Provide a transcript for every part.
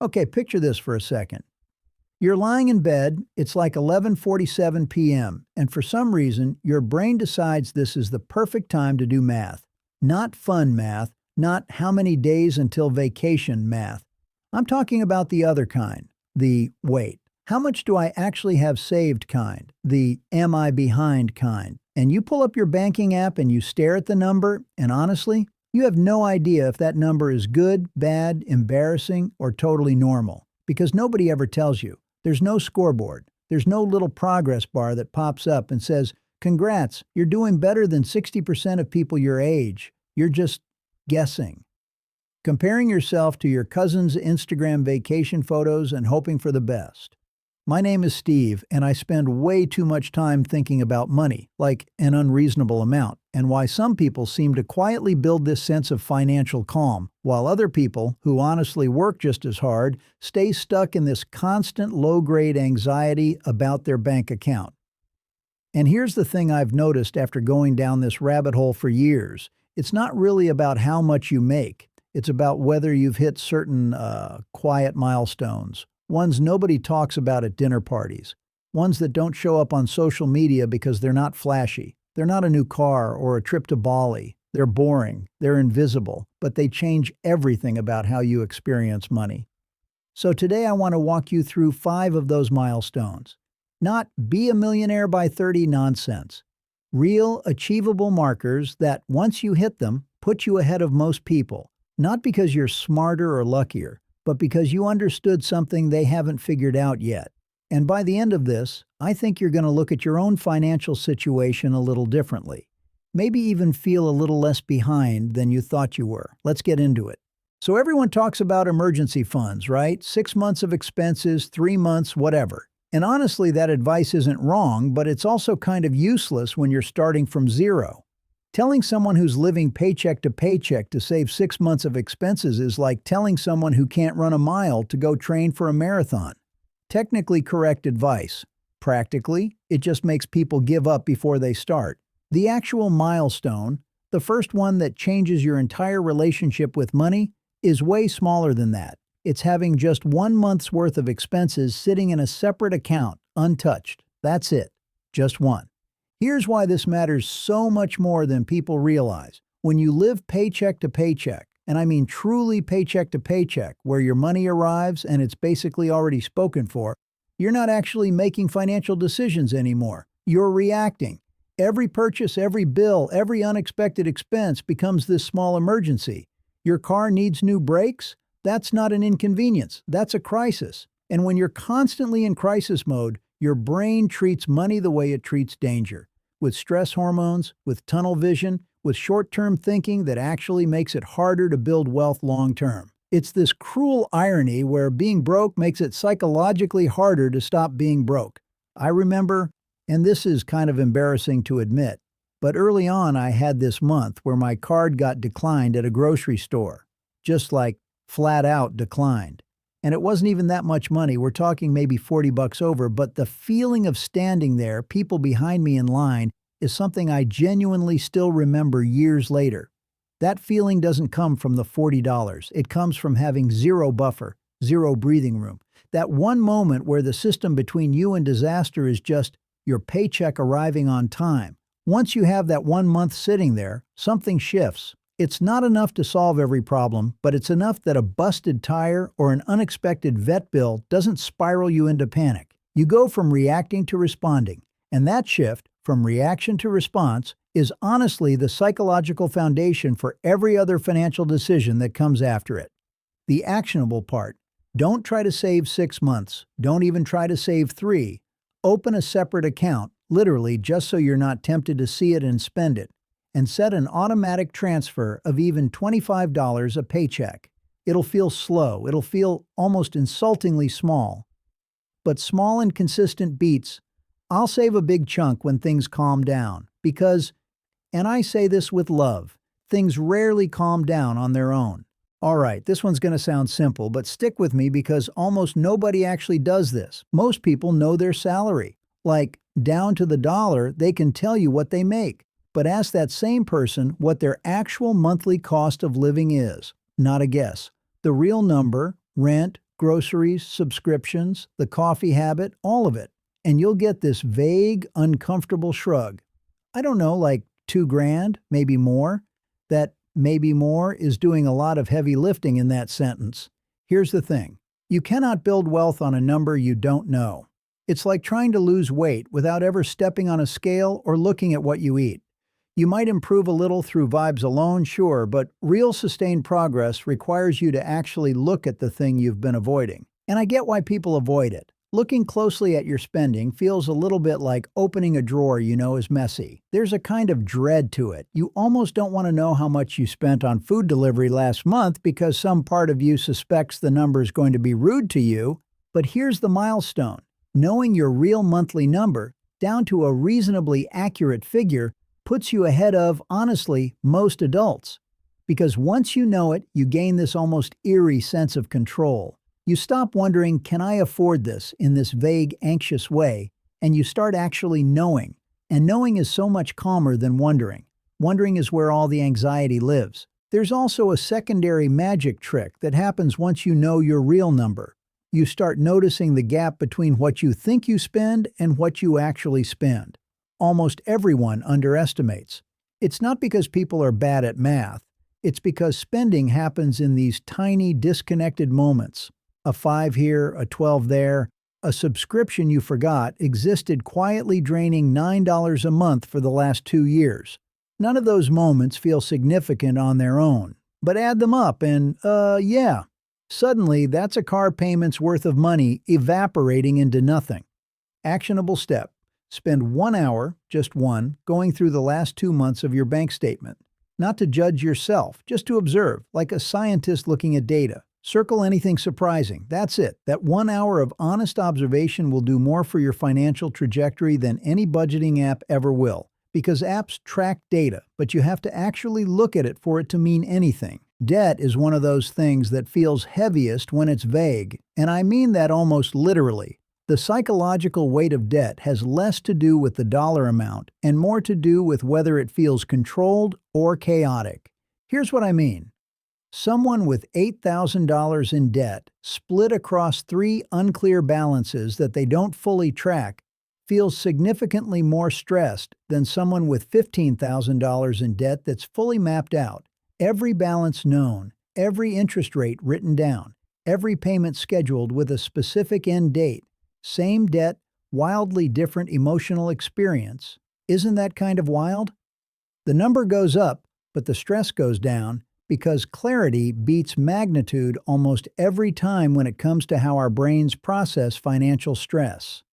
Okay, picture this for a second. You're lying in bed, it's like 11:47 p.m., and for some reason, your brain decides this is the perfect time to do math. Not fun math, not how many days until vacation math. I'm talking about the other kind, the wait. How much do I actually have saved kind? The am I behind kind? And you pull up your banking app and you stare at the number, and honestly, you have no idea if that number is good, bad, embarrassing, or totally normal. Because nobody ever tells you. There's no scoreboard. There's no little progress bar that pops up and says, "Congrats, you're doing better than 60% of people your age." You're just guessing. Comparing yourself to your cousin's Instagram vacation photos and hoping for the best. My name is Steve, and I spend way too much time thinking about money, like an unreasonable amount, and why some people seem to quietly build this sense of financial calm, while other people, who honestly work just as hard, stay stuck in this constant low-grade anxiety about their bank account. And here's the thing I've noticed after going down this rabbit hole for years. It's not really about how much you make. It's about whether you've hit certain quiet milestones. Ones nobody talks about at dinner parties. Ones that don't show up on social media because they're not flashy. They're not a new car or a trip to Bali. They're boring. They're invisible. But they change everything about how you experience money. So today I want to walk you through 5 of those milestones. Not be a millionaire by 30 nonsense. Real, achievable markers that, once you hit them, put you ahead of most people. Not because you're smarter or luckier, but because you understood something they haven't figured out yet. And by the end of this, I think you're going to look at your own financial situation a little differently. Maybe even feel a little less behind than you thought you were. Let's get into it. So everyone talks about emergency funds, right? 6 months of expenses, 3 months, whatever. And honestly, that advice isn't wrong, but it's also kind of useless when you're starting from zero. Telling someone who's living paycheck to save 6 months of expenses is like telling someone who can't run a mile to go train for a marathon. Technically correct advice. Practically, it just makes people give up before they start. The actual milestone, the first one that changes your entire relationship with money, is way smaller than that. It's having just 1 month's worth of expenses sitting in a separate account, untouched. That's it. Just one. Here's why this matters so much more than people realize. When you live paycheck to paycheck, and I mean truly paycheck to paycheck, where your money arrives and it's basically already spoken for, you're not actually making financial decisions anymore. You're reacting. Every purchase, every bill, every unexpected expense becomes this small emergency. Your car needs new brakes? That's not an inconvenience. That's a crisis. And when you're constantly in crisis mode, your brain treats money the way it treats danger, with stress hormones, with tunnel vision, with short-term thinking that actually makes it harder to build wealth long-term. It's this cruel irony where being broke makes it psychologically harder to stop being broke. I remember, and this is kind of embarrassing to admit, but early on I had this month where my card got declined at a grocery store. Just like flat out declined. And it wasn't even that much money. We're talking maybe 40 bucks over, but the feeling of standing there, people behind me in line, is something I genuinely still remember years later. That feeling doesn't come from the $40. It comes from having zero buffer, zero breathing room. That one moment where the system between you and disaster is just your paycheck arriving on time. Once you have that 1 month sitting there, something shifts. It's not enough to solve every problem, but it's enough that a busted tire or an unexpected vet bill doesn't spiral you into panic. You go from reacting to responding, and that shift, from reaction to response, is honestly the psychological foundation for every other financial decision that comes after it. The actionable part. Don't try to save 6 months. Don't even try to save 3. Open a separate account, literally just so you're not tempted to see it and spend it. And set an automatic transfer of even $25 a paycheck. It'll feel slow. It'll feel almost insultingly small. But small and consistent beats, I'll save a big chunk when things calm down. Because, and I say this with love, things rarely calm down on their own. Alright, this one's going to sound simple, but stick with me because almost nobody actually does this. Most people know their salary. Like, down to the dollar, they can tell you what they make. But ask that same person what their actual monthly cost of living is. Not a guess. The real number, rent, groceries, subscriptions, the coffee habit, all of it. And you'll get this vague, uncomfortable shrug. I don't know, like 2 grand, maybe more? That maybe more is doing a lot of heavy lifting in that sentence. Here's the thing. You cannot build wealth on a number you don't know. It's like trying to lose weight without ever stepping on a scale or looking at what you eat. You might improve a little through vibes alone, sure, but real sustained progress requires you to actually look at the thing you've been avoiding. And I get why people avoid it. Looking closely at your spending feels a little bit like opening a drawer you know is messy. There's a kind of dread to it. You almost don't want to know how much you spent on food delivery last month because some part of you suspects the number is going to be rude to you. But here's the milestone. Knowing your real monthly number, down to a reasonably accurate figure, puts you ahead of, honestly, most adults. Because once you know it, you gain this almost eerie sense of control. You stop wondering, can I afford this, in this vague, anxious way, and you start actually knowing. And knowing is so much calmer than wondering. Wondering is where all the anxiety lives. There's also a secondary magic trick that happens once you know your real number. You start noticing the gap between what you think you spend and what you actually spend. Almost everyone underestimates. It's not because people are bad at math. It's because spending happens in these tiny, disconnected moments. A 5 here, a 12 there, a subscription you forgot existed quietly draining $9 a month for the last 2 years. None of those moments feel significant on their own, but add them up and, yeah. Suddenly, that's a car payment's worth of money evaporating into nothing. Actionable step. Spend 1 hour, just one, going through the last 2 months of your bank statement. Not to judge yourself, just to observe, like a scientist looking at data. Circle anything surprising. That's it. That 1 hour of honest observation will do more for your financial trajectory than any budgeting app ever will. Because apps track data, but you have to actually look at it for it to mean anything. Debt is one of those things that feels heaviest when it's vague, and I mean that almost literally. The psychological weight of debt has less to do with the dollar amount and more to do with whether it feels controlled or chaotic. Here's what I mean. Someone with $8,000 in debt, split across 3 unclear balances that they don't fully track, feels significantly more stressed than someone with $15,000 in debt that's fully mapped out. Every balance known, every interest rate written down, every payment scheduled with a specific end date. Same debt, wildly different emotional experience. Isn't that kind of wild? The number goes up, but the stress goes down because clarity beats magnitude almost every time when it comes to how our brains process financial stress.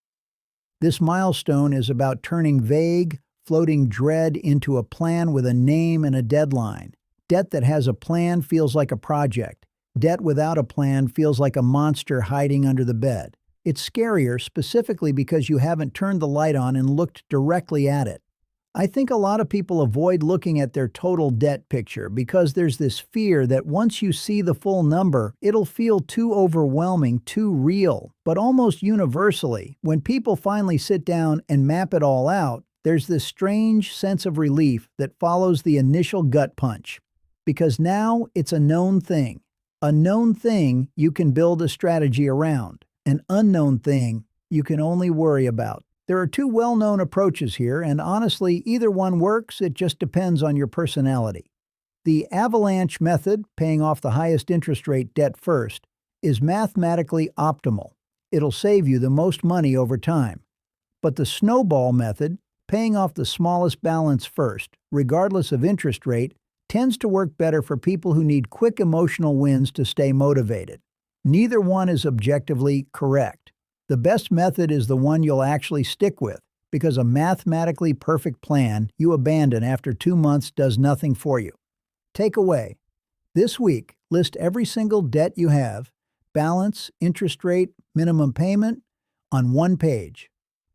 This milestone is about turning vague, floating dread into a plan with a name and a deadline. Debt that has a plan feels like a project. Debt without a plan feels like a monster hiding under the bed. It's scarier specifically because you haven't turned the light on and looked directly at it. I think a lot of people avoid looking at their total debt picture because there's this fear that once you see the full number, it'll feel too overwhelming, too real. But almost universally, when people finally sit down and map it all out, there's this strange sense of relief that follows the initial gut punch. Because now it's a known thing. A known thing you can build a strategy around. An unknown thing you can only worry about. There are 2 well-known approaches here, and honestly, either one works, it just depends on your personality. The avalanche method, paying off the highest interest rate debt first, is mathematically optimal. It'll save you the most money over time. But the snowball method, paying off the smallest balance first, regardless of interest rate, tends to work better for people who need quick emotional wins to stay motivated. Neither one is objectively correct. The best method is the one you'll actually stick with, because a mathematically perfect plan you abandon after 2 months does nothing for you. Takeaway. This week, list every single debt you have, balance, interest rate, minimum payment, on 1 page.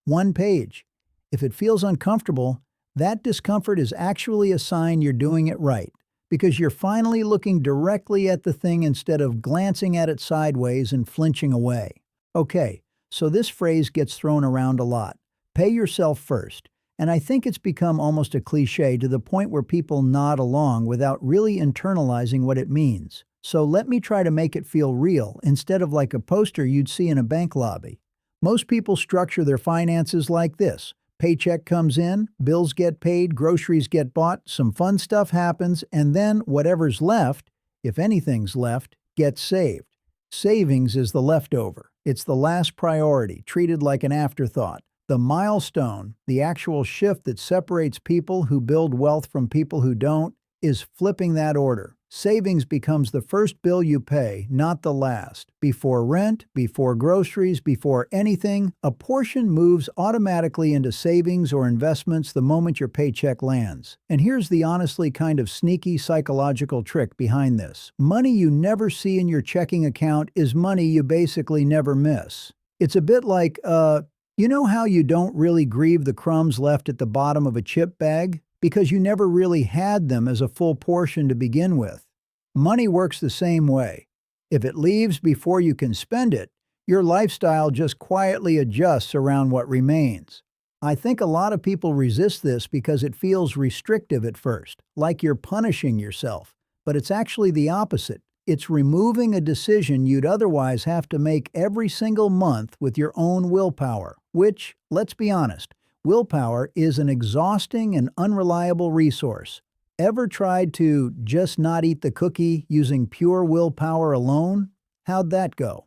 1 page. If it feels uncomfortable, that discomfort is actually a sign you're doing it right, because you're finally looking directly at the thing instead of glancing at it sideways and flinching away. Okay, so this phrase gets thrown around a lot. Pay yourself first. And I think it's become almost a cliche to the point where people nod along without really internalizing what it means. So let me try to make it feel real instead of like a poster you'd see in a bank lobby. Most people structure their finances like this. Paycheck comes in, bills get paid, groceries get bought, some fun stuff happens, and then whatever's left, if anything's left, gets saved. Savings is the leftover. It's the last priority, treated like an afterthought. The milestone, the actual shift that separates people who build wealth from people who don't, is flipping that order. Savings becomes the first bill you pay, not the last. Before rent, before groceries, before anything, a portion moves automatically into savings or investments the moment your paycheck lands. And here's the honestly kind of sneaky psychological trick behind this. Money you never see in your checking account is money you basically never miss. It's a bit like, you know how you don't really grieve the crumbs left at the bottom of a chip bag? Because you never really had them as a full portion to begin with. Money works the same way. If it leaves before you can spend it, your lifestyle just quietly adjusts around what remains. I think a lot of people resist this because it feels restrictive at first, like you're punishing yourself. But it's actually the opposite. It's removing a decision you'd otherwise have to make every single month with your own willpower, which, let's be honest, willpower is an exhausting and unreliable resource. Ever tried to just not eat the cookie using pure willpower alone? How'd that go?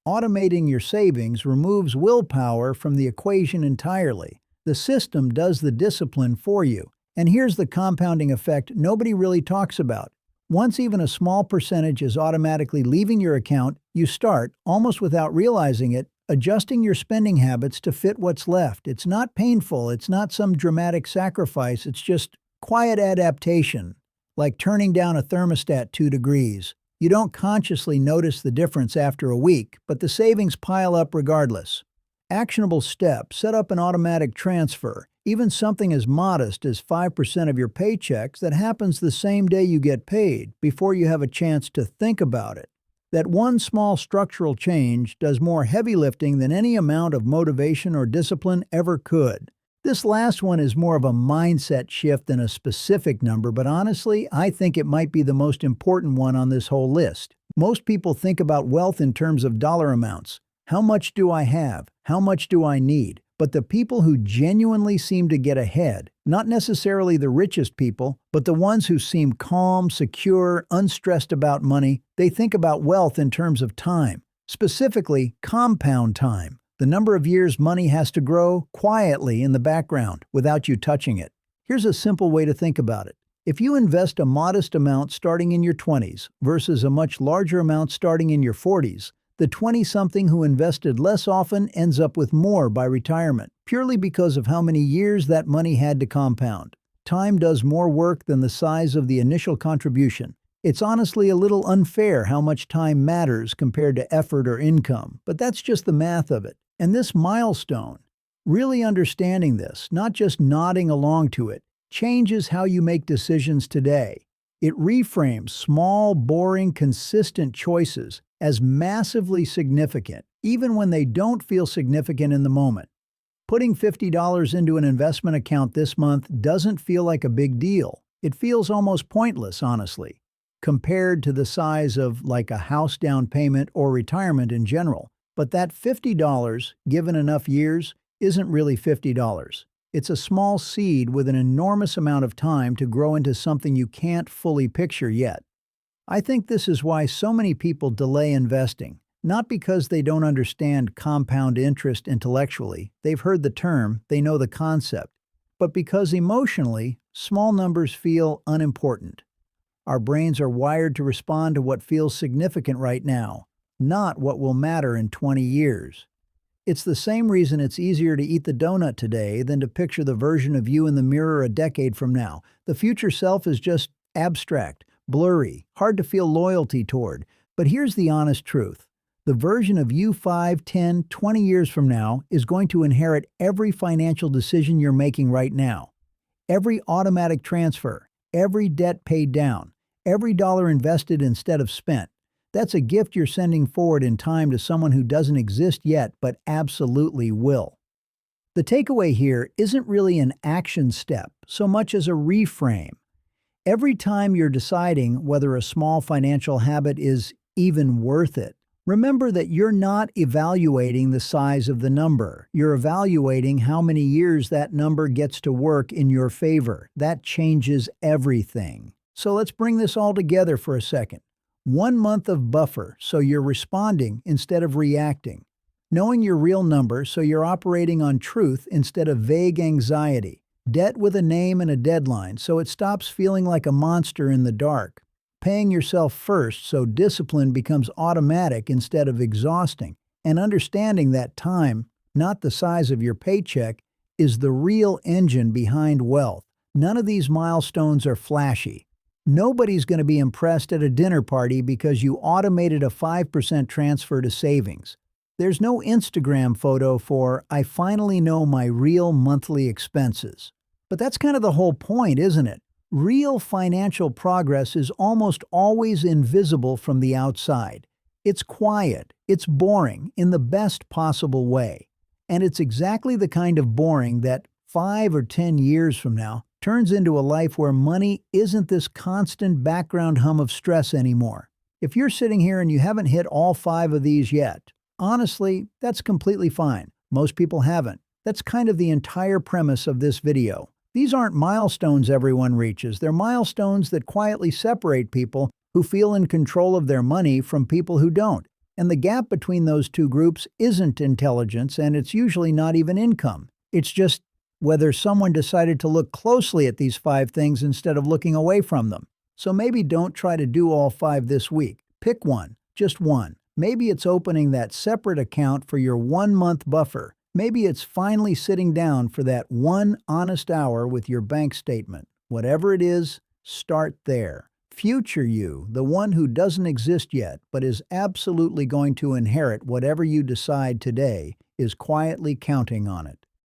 Automating your savings removes willpower from the equation entirely. The system does the discipline for you. And here's the compounding effect nobody really talks about. Once even a small percentage is automatically leaving your account, you start, almost without realizing it, adjusting your spending habits to fit what's left. It's not painful, it's not some dramatic sacrifice, it's just quiet adaptation, like turning down a thermostat 2 degrees. You don't consciously notice the difference after a week, but the savings pile up regardless. Actionable steps: set up an automatic transfer, even something as modest as 5% of your paychecks that happens the same day you get paid, before you have a chance to think about it. That one small structural change does more heavy lifting than any amount of motivation or discipline ever could. This last one is more of a mindset shift than a specific number, but honestly, I think it might be the most important one on this whole list. Most people think about wealth in terms of dollar amounts. How much do I have? How much do I need? But the people who genuinely seem to get ahead, not necessarily the richest people, but the ones who seem calm, secure, unstressed about money, they think about wealth in terms of time. Specifically, compound time. The number of years money has to grow quietly in the background without you touching it. Here's a simple way to think about it. If you invest a modest amount starting in your 20s versus a much larger amount starting in your 40s, the 20-something who invested less often ends up with more by retirement, purely because of how many years that money had to compound. Time does more work than the size of the initial contribution. It's honestly a little unfair how much time matters compared to effort or income, but that's just the math of it. And this milestone, really understanding this, not just nodding along to it, changes how you make decisions today. It reframes small, boring, consistent choices as massively significant, even when they don't feel significant in the moment. Putting $50 into an investment account this month doesn't feel like a big deal. It feels almost pointless, honestly, compared to the size of like a house down payment or retirement in general. But that $50, given enough years, isn't really $50. It's a small seed with an enormous amount of time to grow into something you can't fully picture yet. I think this is why so many people delay investing, not because they don't understand compound interest intellectually, they've heard the term, they know the concept, but because emotionally, small numbers feel unimportant. Our brains are wired to respond to what feels significant right now, not what will matter in 20 years. It's the same reason it's easier to eat the donut today than to picture the version of you in the mirror a decade from now. The future self is just abstract, blurry, hard to feel loyalty toward. But here's the honest truth. The version of you 5, 10, 20 years from now is going to inherit every financial decision you're making right now. Every automatic transfer, every debt paid down, every dollar invested instead of spent. That's a gift you're sending forward in time to someone who doesn't exist yet but absolutely will. The takeaway here isn't really an action step so much as a reframe. Every time you're deciding whether a small financial habit is even worth it, remember that you're not evaluating the size of the number. You're evaluating how many years that number gets to work in your favor. That changes everything. So let's bring this all together for a second. 1 month of buffer, so you're responding instead of reacting. Knowing your real number, so you're operating on truth instead of vague anxiety. Debt with a name and a deadline, so it stops feeling like a monster in the dark. Paying yourself first, so discipline becomes automatic instead of exhausting. And understanding that time, not the size of your paycheck, is the real engine behind wealth. None of these milestones are flashy. Nobody's going to be impressed at a dinner party because you automated a 5% transfer to savings. There's no Instagram photo for, "I finally know my real monthly expenses." But that's kind of the whole point, isn't it? Real financial progress is almost always invisible from the outside. It's quiet, it's boring, in the best possible way. And it's exactly the kind of boring that 5 or 10 years from now turns into a life where money isn't this constant background hum of stress anymore. If you're sitting here and you haven't hit all 5 of these yet, honestly, that's completely fine. Most people haven't. That's kind of the entire premise of this video. These aren't milestones everyone reaches. They're milestones that quietly separate people who feel in control of their money from people who don't. And the gap between those two groups isn't intelligence, and it's usually not even income. It's just whether someone decided to look closely at these 5 things instead of looking away from them. So maybe don't try to do all 5 this week. Pick one, just one. Maybe it's opening that separate account for your 1-month buffer. Maybe it's finally sitting down for that one honest hour with your bank statement. Whatever it is, start there. Future you, the one who doesn't exist yet but is absolutely going to inherit whatever you decide today, is quietly counting on it.